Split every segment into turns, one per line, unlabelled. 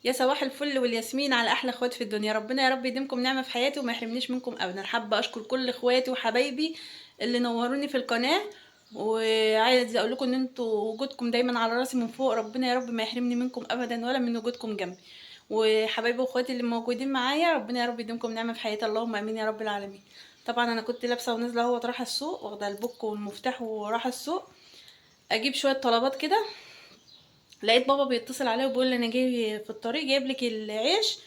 يا صباح الفل والياسمين على احلى اخوات في الدنيا. ربنا يا رب يديمكم نعمه في حياتي وما يحرمنيش منكم ابدا. حابه اشكر كل اخواتي وحبايبي اللي نوروني في القناه، وعايز اقول لكم ان انتوا وجودكم دايما على راسي من فوق. ربنا يا رب ما يحرمني منكم ابدا ولا من وجودكم جنبي. وحبايبي واخواتي اللي موجودين معايا، ربنا يا رب يديمكم نعمه في حياتي، اللهم امين يا رب العالمين. طبعا انا كنت لابسه ونازله اهو رايحه السوق، واخده البوك والمفتاح ورايحه السوق اجيب شويه طلبات كده. لقيت بابا بيتصل عليا وبيقول لي انا جاي في الطريق جايب لك العيش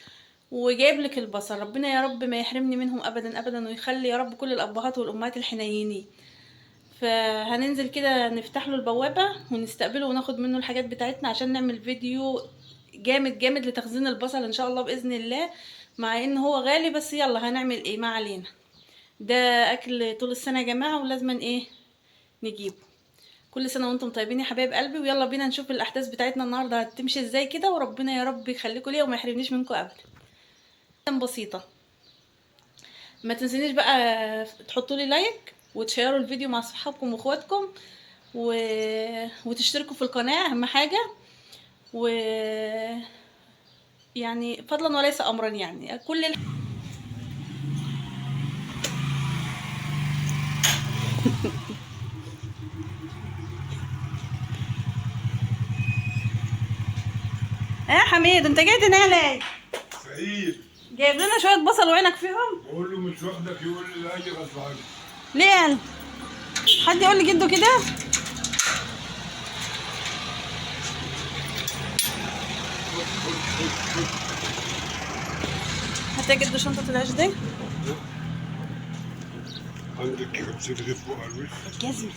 وجايب لك البصل. ربنا يا رب ما يحرمني منهم ابدا ابدا، ويخلي يا رب كل الابهات والامهات الحنينين. فهننزل كده نفتح له البوابه ونستقبله وناخد منه الحاجات بتاعتنا عشان نعمل فيديو جامد جامد لتخزين البصل ان شاء الله باذن الله. مع ان هو غالي بس يلا هنعمل ايه، ما علينا. ده اكل طول السنه يا جماعه ولازم ايه نجيبه. كل سنه وانتم طيبين يا حبايب قلبي، ويلا بينا نشوف الاحداث بتاعتنا النهارده هتمشي ازاي كده، وربنا يا رب يخليكم ليا وما يحرمنيش منكم ابدا. بسيطه. ما تنسونيش بقى تحطوا لي لايك وتشيروا الفيديو مع صحابكم واخواتكم و... وتشتركوا في القناه اهم حاجه. و يعني فضلا وليس امرا، يعني كل يا حميد انت جاي تنام ليه؟
سعيد
جايب لنا شويه بصل وعينك فيهم.
بقول له مش وحدك، يقول لي لا اجي غصب عني.
ليه قال؟ حد يقول لي جده كده؟ هتجد شنطه العيش دي؟
عندك 50 رغيف فوق على الوش.
الجزمة.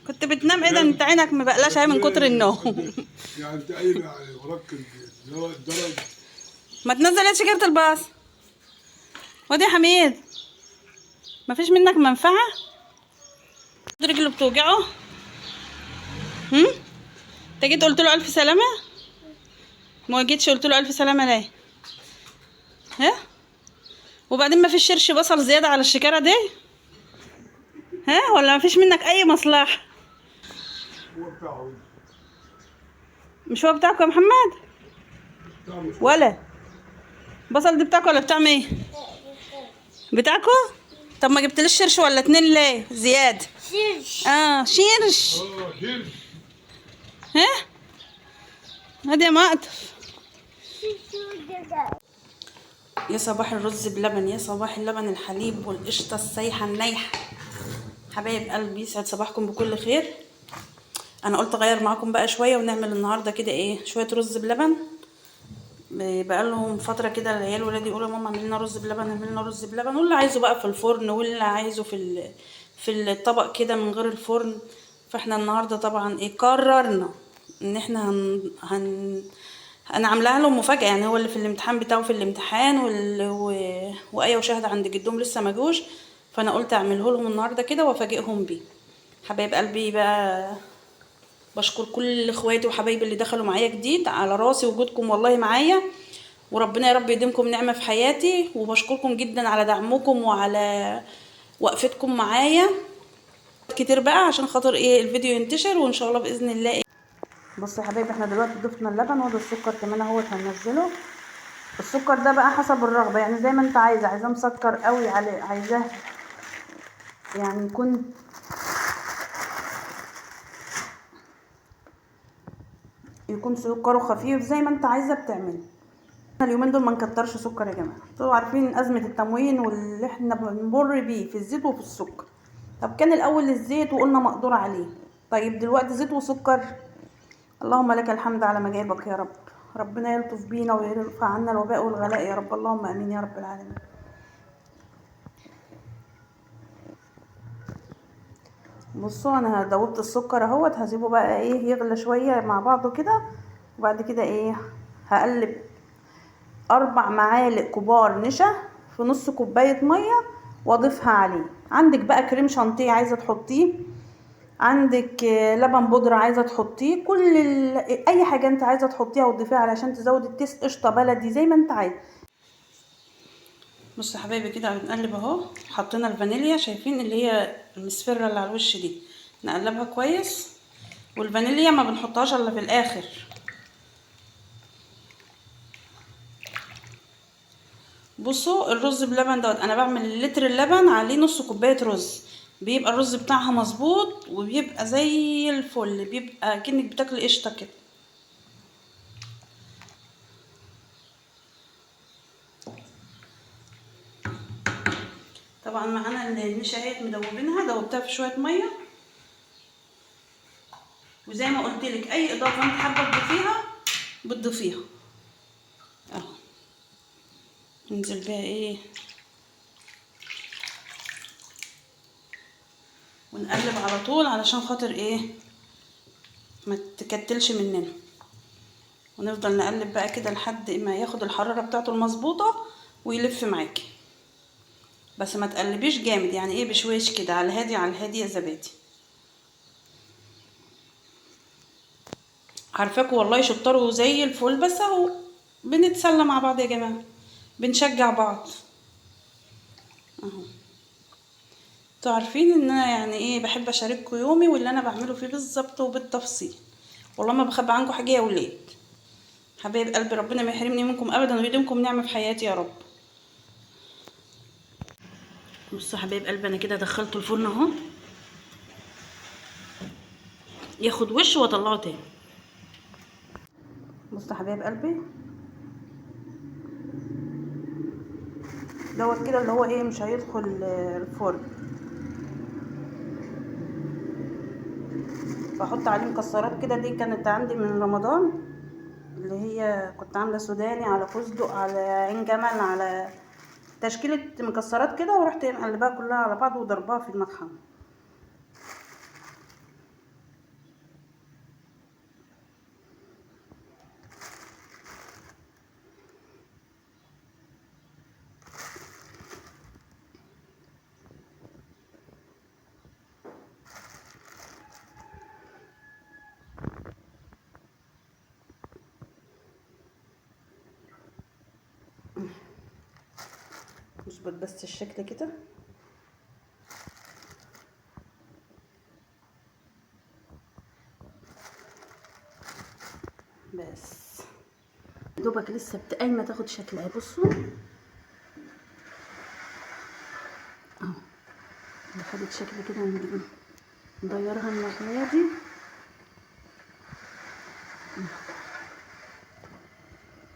كنت بتنام ايه ده؟ انت عينك مبقلاش اهي من كتر النوم.
يعني انت قايله يعني وراك الدرج.
ما تنزل شجرة الباص. وادي يا حميد، مفيش منك منفعة؟ رجله بتوجعه. هم؟ انت جيت قلت له الف سلامة؟ ما جيتش قلت له الف سلامة ليه؟ ها؟ وبعدين مفيش شرش بصل زيادة على الشكارة دي؟ ها؟ ولا مفيش منك اي مصلحة؟
هو بتاعه.
مش هو بتاعكم يا محمد؟
بتاعه
ولا بصل دي بتاعكم ولا بتاع مين؟ بتاعكم؟ طب ما جبتليش شرش ولا اتنين ليه زيادة؟
شيرش.
شيرش.
شيل.
ها؟ هادي يا مقطف. يا صباح الرز بلبن، يا صباح اللبن الحليب والقشطة السايحة النايحة. حبايب قلبي يسعد صباحكم بكل خير. انا قلت اغير معاكم بقى شوية ونعمل النهاردة كده ايه شوية رز بلبن. بقالهم فترة كده العيال ولادي يقولوا يا ماما اعمل لنا رز بلبن اعمل لنا رز بلبن، واللي عايزه بقى في الفرن واللي عايزه في الطبق كده من غير الفرن. فاحنا النهارده طبعا ايه قررنا ان احنا انا عاملاها لهم مفاجاه. يعني هو اللي في الامتحان بتاعه في الامتحان وايه وشاهد عند جدهم لسه ما جوش، فانا قلت اعمله لهم النهارده كده وافاجئهم بيه. حبايب قلبي بقى، بشكر كل اخواتي وحبايبي اللي دخلوا معايا جديد، على راسي وجودكم والله معايا، وربنا يا رب يديمكم نعمة في حياتي. وبشكركم جدا على دعمكم وعلى وقفتكم معايا كتير بقى عشان خاطر ايه الفيديو ينتشر وان شاء الله باذن الله ايه. بصوا يا حبايبي احنا دلوقتي ضفنا اللبن وده السكر كمان اهوت هننزله. السكر ده بقى حسب الرغبه، يعني زي ما انت عايزاه مسكر قوي عايزاه يعني يكون سكره خفيف زي ما انت عايزه بتعمله. اليومين دول ما نكترش سكر يا جماعه، انتوا عارفين ازمه التموين واللي احنا بنمر بيه في الزيت وفي السكر. طب كان الاول الزيت وقلنا مقدور عليه، طيب دلوقتي زيت وسكر. اللهم لك الحمد على مجابك يا رب. ربنا يلطف بينا ويرفع عنا الوباء والغلاء يا رب، اللهم امين يا رب العالمين. بصوا انا دوبت السكر اهوت، هسيبه بقى ايه يغلى شويه مع بعضه كده، وبعد كده ايه هقلب 4 معالق كبار نشا في نص كوبايه ميه واضيفها عليه. عندك بقى كريم شانتيه عايزه تحطيه، عندك لبن بودرة عايزه تحطيه، اي حاجه انت عايزه تحطيها وتضيفيها علشان تزود التيست. قشطه بلدي زي ما انت عايز. بصوا يا حبايبي كده بنقلب اهو. حطينا الفانيليا، شايفين اللي هي المصفرة اللي على الوش دي، نقلبها كويس. والفانيليا ما بنحطهاش الا في الاخر. بصوا الرز بلبن دوت، انا بعمل لتر اللبن عليه نص كوبايه رز، بيبقى الرز بتاعها مظبوط وبيبقى زي الفل، بيبقى كأنك بتاكل قشطه كده. طبعا معانا النشا اهيت مدوبينها، دوبتها في شويه ميه. وزي ما قلت لك اي اضافه انت حابه تضيفيها بتضيفيها اهو. ننزل بيها ايه ونقلب على طول علشان خاطر ايه ما تكتلش مننا. ونفضل نقلب بقى كده لحد ما ياخد الحراره بتاعته المظبوطه ويلف معاكي. بس ما تقلبيش جامد، يعني ايه بشويش كده، على الهادي على الهادي يا زبادي. عارفاكوا والله شطار زي الفل، بس اهو بنتسلى مع بعض يا جماعه، بنشجع بعض اهو. انتوا عارفين ان انا يعني ايه بحب اشارككم يومي واللي انا بعمله فيه بالظبط وبالتفصيل، والله ما بخبي عنكم حاجه يا ولاد. حبايب قلبي ربنا ما يحرمني منكم ابدا ويديمكم نعمه في حياتي يا رب. بصوا حبايب قلبي انا كده دخلته الفرن اهو، ياخد وش واطلعه تاني. بصوا حبايب قلبي دوت كده اللي هو ايه مش هيدخل الفرن. بحط عليه مكسرات كده، دي كانت عندي من رمضان، اللي هي كنت عامله سوداني على فستق على عين جمل على تشكيله مكسرات كده، ورحت مقلباها كلها على بعض وضربها في المطحن. اظبط بس الشكل كده. بس دوبك لسه قايمه تاخد شكلها. بصوا اهو خدت شكل كده، نديرها الناحيه دي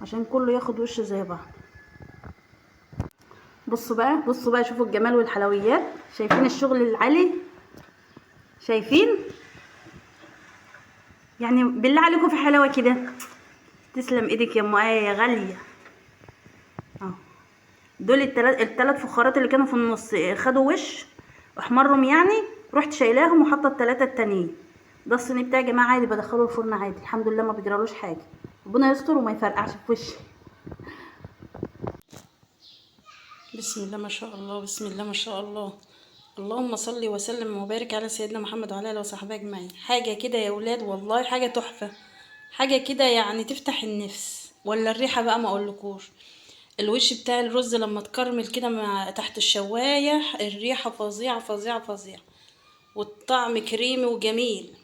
عشان كله ياخد وش زي بعض. بصوا بقى بصوا بقى، شوفوا الجمال والحلويات، شايفين الشغل العالي؟ شايفين؟ يعني بالله عليكم في حلاوه كده. تسلم ايدك يا ام ايه يا غاليه اهو. دول التلات فخارات اللي كانوا في النص خدوا وش احمرهم يعني، رحت شايلاهم وحاطه التلاته التانيين. ده الصيني بتاعي يا جماعه عادي، بدخله الفرن عادي الحمد لله، ما بيجرالوش حاجه، ربنا يستر وما يفرقعش في وشي. بسم الله ما شاء الله، بسم الله ما شاء الله. اللهم صل وسلم وبارك على سيدنا محمد وعلى اله وصحبه اجمعين. حاجه كده يا ولاد والله، حاجه تحفه، حاجه كده يعني تفتح النفس. ولا الريحه بقى ما اقولكوش. الوش بتاع الرز لما تكرمل كده مع تحت الشوايه، الريحه فظيعه فظيعه فظيعه، والطعم كريمي وجميل،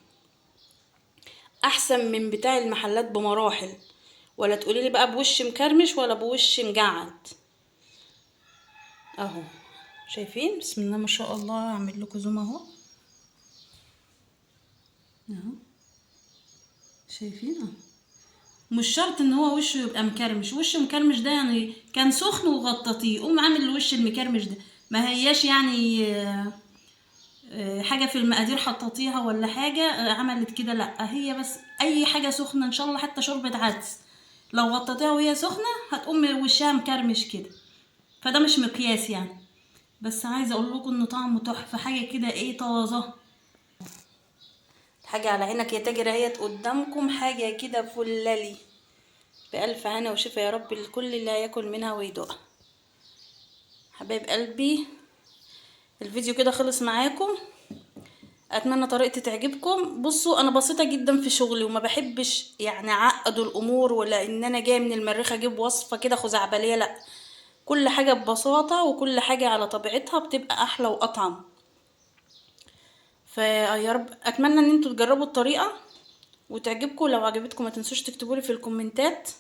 احسن من بتاع المحلات بمراحل. ولا تقولي لي بقى بوش مكرمش ولا بوش مجعد اهو. شايفين؟ بسم الله ما شاء الله. اعمل لكم زوم اهو اهو. شايفين اهو. مش شرط ان هو وشه يبقى مكرمش، وش مكرمش ده يعني كان سخن وغططيه قوم عامل الوش المكرمش ده، ما هياش يعني حاجه في المقادير حطيتيها ولا حاجه عملت كده، لا هي بس اي حاجه سخنه ان شاء الله حتى شوربه عدس لو غطيتيها وهي سخنه هتقوم وشها مكرمش كده، فده مش مقياس يعني. بس عايزه اقول لكم انه طعمه تحفه، حاجه كده ايه طازه. حاجه على عينك يا تاجر اهيت قدامكم، حاجه كده فلالي بألف هنا وشفا يا رب لكل اللي هياكل منها ويدوقها. حبايب قلبي الفيديو كده خلص معاكم، اتمنى طريقتي تعجبكم. بصوا انا بسيطه جدا في شغلي وما بحبش يعني اعقد الامور، ولا ان انا جايه من المريخ اجيب وصفه كده خزعبليه، لا كل حاجة ببساطة وكل حاجة على طبيعتها بتبقى احلى واطعم. فيا رب اتمنى ان انتوا تجربوا الطريقة وتعجبكم. لو عجبتكم ما تنسوش تكتبولي في الكومنتات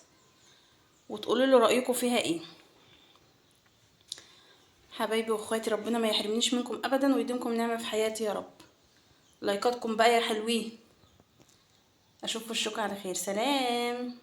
وتقولوا لي رأيكم فيها ايه. حبايبي واخواتي، ربنا ما يحرمنيش منكم ابدا ويديمكم نعمة في حياتي يا رب. لايكاتكم بقى يا حلوين. اشوف وشكم على خير. سلام.